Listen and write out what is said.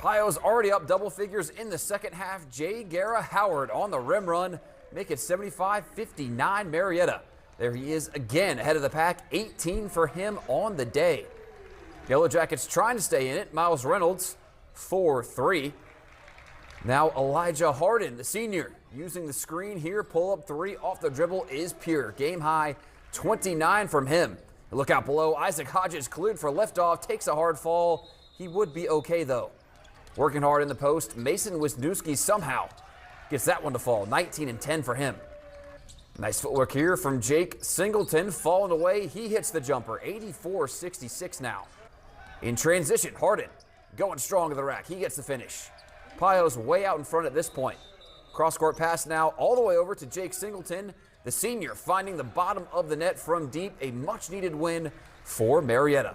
Pio's already up double figures in the second half. Jay Guerra Howard on the rim run. Make it 75-59 Marietta. There he is again ahead of the pack. 18 for him on the day. Yellow Jackets trying to stay in it. Miles Reynolds, 4-3. Now Elijah Harden, the senior, using the screen here. Pull-up three off the dribble is pure. Game high, 29 from him. Look out below. Isaac Hodges cleared for liftoff. Takes a hard fall. He would be okay, though. Working hard in the post. Mason Wisniewski somehow gets that one to fall. 19 and 10 for him. Nice footwork here from Jake Singleton. Falling away. He hits the jumper. 84-66 now. In transition, Harden going strong to the rack. He gets the finish. Pio's way out in front at this point. Cross-court pass now all the way over to Jake Singleton. The senior finding the bottom of the net from deep. A much-needed win for Marietta.